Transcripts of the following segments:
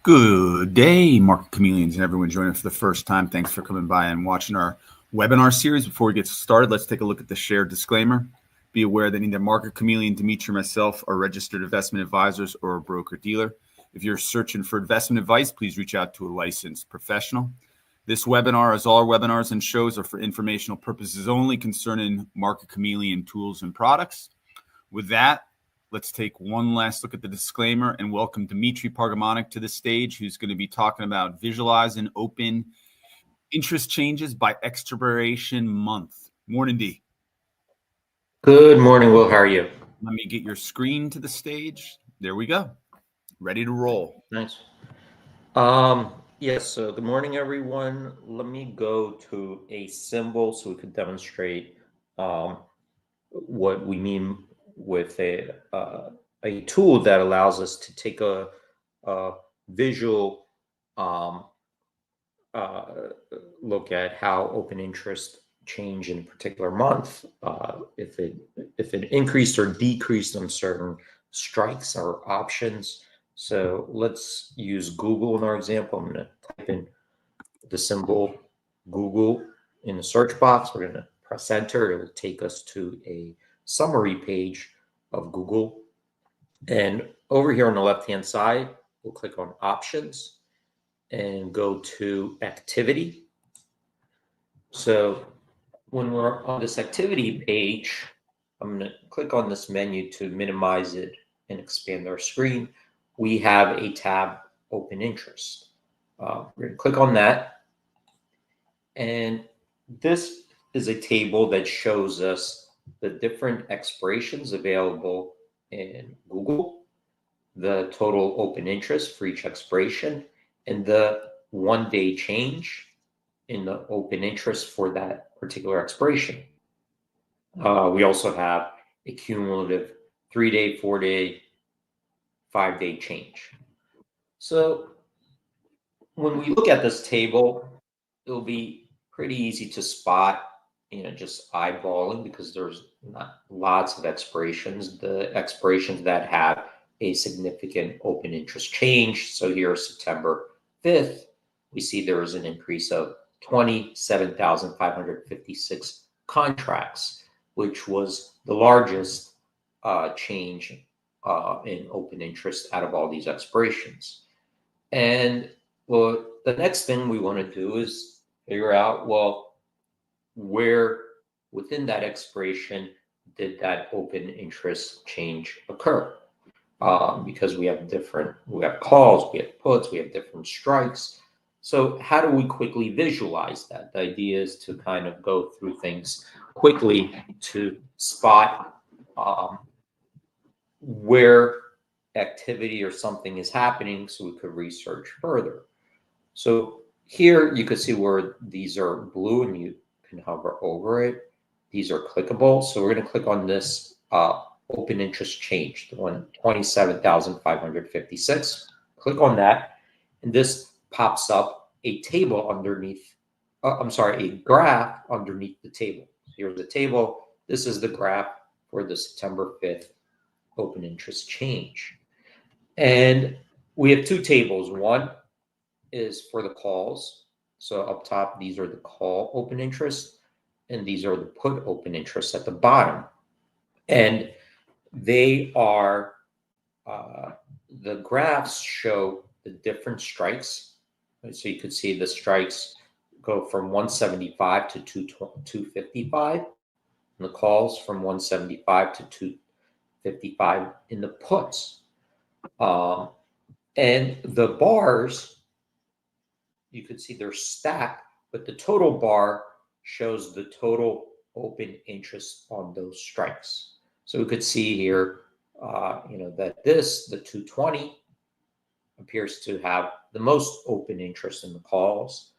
Good day, Market Chameleons and everyone joining for the first time. Thanks for coming by and watching our webinar series. Before we get started, let's take a look at the shared disclaimer. Be aware that neither Market Chameleon, Dimitri, or myself are registered investment advisors or a broker-dealer. If you're searching for investment advice, please reach out to a licensed professional. This webinar, as all our webinars and shows, are for informational purposes only concerning Market Chameleon tools and products. With that, let's take one last look at the disclaimer and welcome Dimitri Pargamonic to the stage, who's going to be talking about visualizing open interest changes by expiration month. Morning, D. Good morning, Will. How are you? Let me get your screen to the stage. There we go. Ready to roll. Nice. Yes, so good morning, everyone. Let me go to a symbol so we could demonstrate what we mean with a tool that allows us to take a visual look at how open interest change in a particular month, if it increased or decreased on certain strikes or options. So let's use Google in our example. I'm going to type in the symbol Google in the search box. We're going to press enter. It will take us to a summary page of Google. And over here on the left-hand side, we'll click on options and go to activity. So when we're on this activity page, I'm going to click on this menu to minimize it and expand our screen. We have a tab, open interest. We're going to click on that. And this is a table that shows us the different expirations available in Google, the total open interest for each expiration, and the one-day change in the open interest for that particular expiration. We also have a cumulative 3-day, 4-day, 5-day change. So when we look at this table, it'll be pretty easy to spot, just eyeballing, because there's not lots of expirations. The expirations that have a significant open interest change. So here, September 5th, we see there is an increase of 27,556 contracts, which was the largest change in open interest out of all these expirations. And well, the next thing we want to do is figure out, well, where within that expiration did that open interest change occur? Because we have calls, we have puts, we have different strikes. So how do we quickly visualize that? The idea is to kind of go through things quickly to spot where activity or something is happening so we could research further. So here you can see where these are blue and you can hover over it. These are clickable. So we're going to click on this open interest change, the one 27,556. Click on that, and this pops up a table underneath, a graph underneath the table. Here's the table. This is the graph for the September 5th open interest change. And we have two tables. One is for the calls. So up top, these are the call open interest, and these are the put open interest at the bottom. And they are, the graphs show the different strikes. So you could see the strikes go from 175 to 255, and the calls from 175 to 255 in the puts. And the bars, you could see they're stacked, but the total bar shows the total open interest on those strikes. So we could see here, that the 220 appears to have the most open interest in the calls.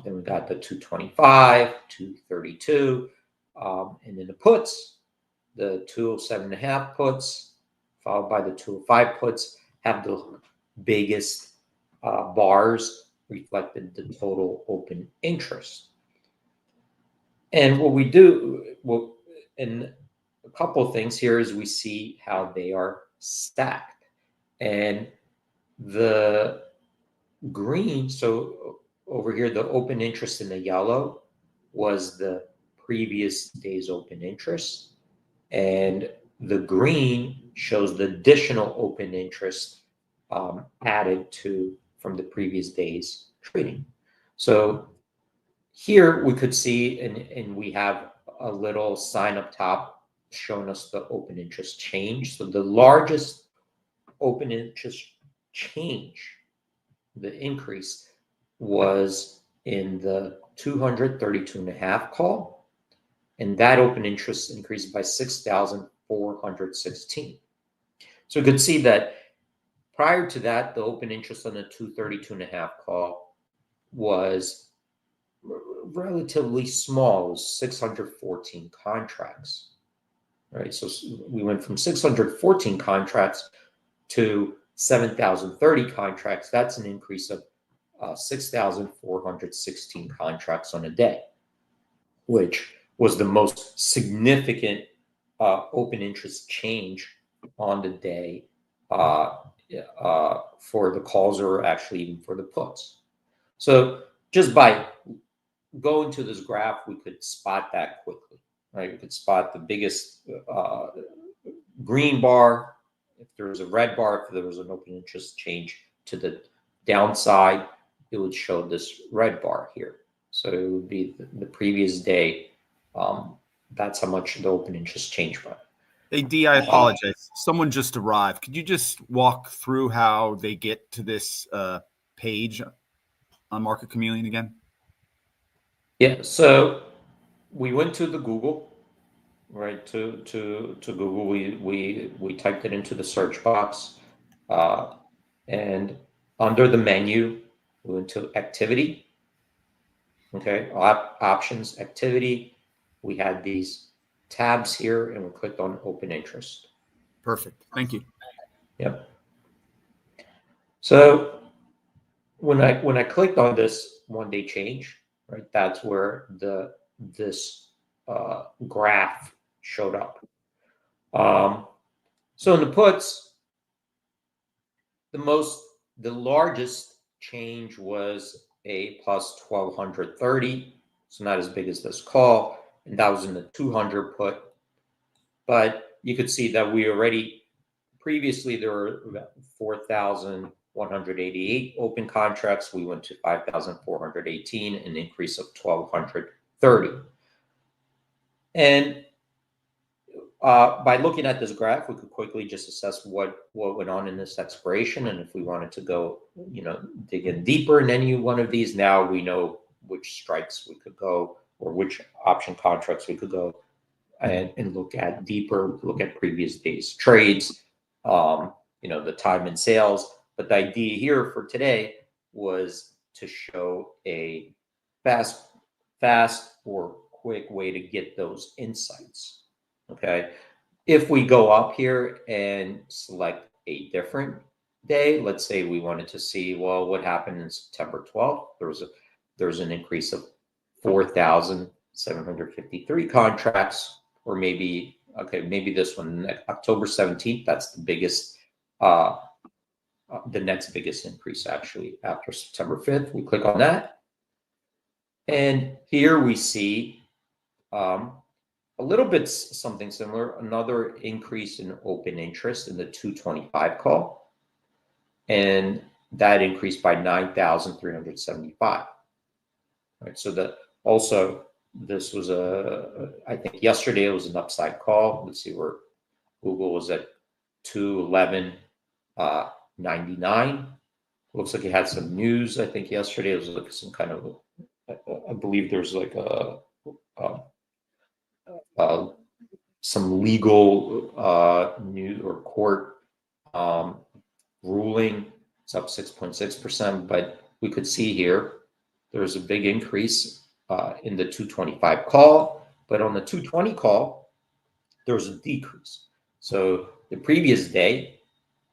Then we got the 225, 232, and then the puts, the 207.5 puts, followed by the 205 puts, have the biggest bars reflected the total open interest. And what we do, and a couple of things here is we see how they are stacked. And the green, so over here, the open interest in the yellow was the previous day's open interest. And the green shows the additional open interest added to from the previous day's trading. So here we could see, and we have a little sign up top showing us the open interest change. So the largest open interest change, the increase, was in the 232.5 call, and that open interest increased by 6,416. So you could see that prior to that, the open interest on the 232.5 call was relatively small. It was 614 contracts, right? So we went from 614 contracts to 7,030 contracts. That's an increase of 6,416 contracts on a day, which was the most significant open interest change on the day for the calls, or actually even for the puts. So just by going to this graph, we could spot that quickly, right? We could spot the biggest green bar. If there was a red bar, if there was an open interest change to the downside, it would show this red bar here. So it would be the previous day. That's how much the open interest changed by. Hey, D, I apologize. Someone just arrived. Could you just walk through how they get to this page on Market Chameleon again? Yeah, so we went to the Google, right? To Google, we typed it into the search box, and under the menu, we went to activity. Okay, options, activity. We had these tabs here, and we clicked on open interest. Perfect. Thank you. Yep. So when I clicked on this 1 day change, right, that's where this graph showed up. So in the puts, the largest change was a plus 1,230. So not as big as this call, and that was in the 200 put. But you could see that we already previously there were about 4,188 open contracts. We went to 5,418, an increase of 1,230. And by looking at this graph, we could quickly just assess what went on in this expiration. And if we wanted to go, dig in deeper in any one of these, now we know which strikes we could go, or which option contracts we could go and look at deeper, look at previous days trades, the time in sales. But the idea here for today was to show a fast or quick way to get those insights. Okay, if we go up here and select a different day, let's say we wanted to see, well, what happened in September 12th? There was an increase of 4,753 contracts, or maybe this one, October 17th. That's the biggest, the next biggest increase actually after September 5th. We click on that, and here we see a little bit something similar, another increase in open interest in the 225 call, and that increased by 9,375. Right, so this was I think yesterday it was an upside call. Let's see where Google was at 211.99. Looks like it had some news. I think yesterday it was like some kind of, I believe there's like some legal news or court ruling. It's up 6.6%, but we could see here there's a big increase in the 225 call, but on the 220 call, there was a decrease. So the previous day,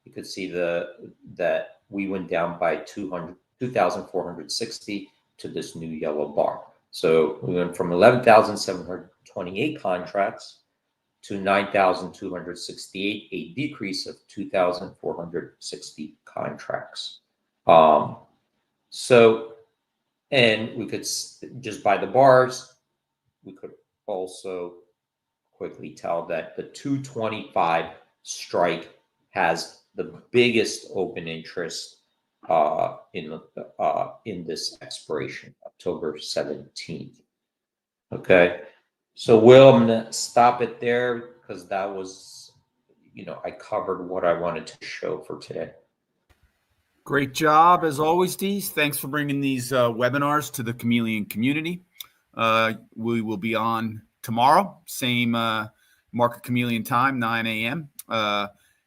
you could see that we went down by 2,460 to this new yellow bar. So we went from 11,728 contracts to 9,268, a decrease of 2,460 contracts. So, and we could just by the bars, we could also quickly tell that the 225 strike has the biggest open interest in this expiration, October 17th. Okay, so Will, I'm gonna stop it there because that was, I covered what I wanted to show for today. Great job, as always, Dees. Thanks for bringing these webinars to the Chameleon community. We will be on tomorrow, same Market Chameleon time, 9 a.m.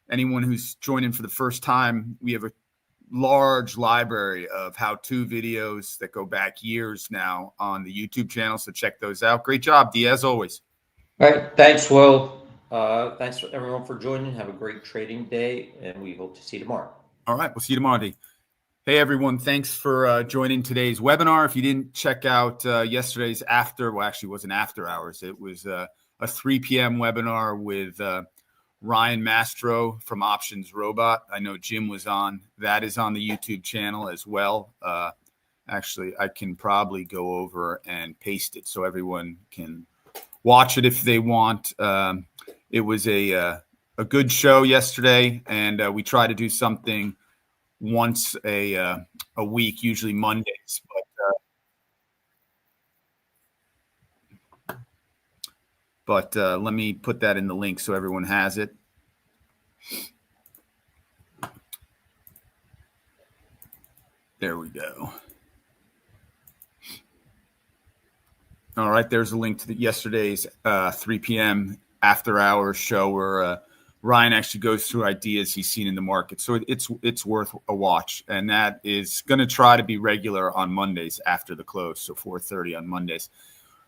Anyone who's joining for the first time, we have a large library of how-to videos that go back years now on the YouTube channel, so check those out. Great job, Dee, as always. All right, thanks, Will. Thanks for everyone for joining. Have a great trading day, and we hope to see you tomorrow. All right, we'll see you tomorrow, Dee. Hey, everyone. Thanks for joining today's webinar. If you didn't check out yesterday's it wasn't after hours. It was a 3 p.m. webinar with Ryan Mastro from Options Robot. I know Jim was on. That is on the YouTube channel as well. Actually, I can probably go over and paste it so everyone can watch it if they want. It was a good show yesterday, and we try to do something once a week, usually Mondays. But let me put that in the link so everyone has it. There we go. All right, there's a link to yesterday's 3 p.m. after hours show where Ryan actually goes through ideas he's seen in the market. So it's worth a watch. And that is going to try to be regular on Mondays after the close, so 4:30 on Mondays.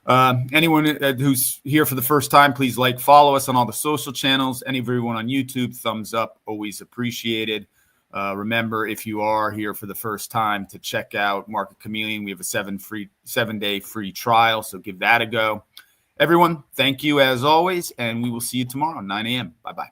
Anyone who's here for the first time, please follow us on all the social channels. Everyone on YouTube, thumbs up, always appreciated. Remember, if you are here for the first time, to check out Market Chameleon. We have a 7-day free trial, so give that a go. Everyone, thank you as always, and we will see you tomorrow at 9 a.m. Bye-bye.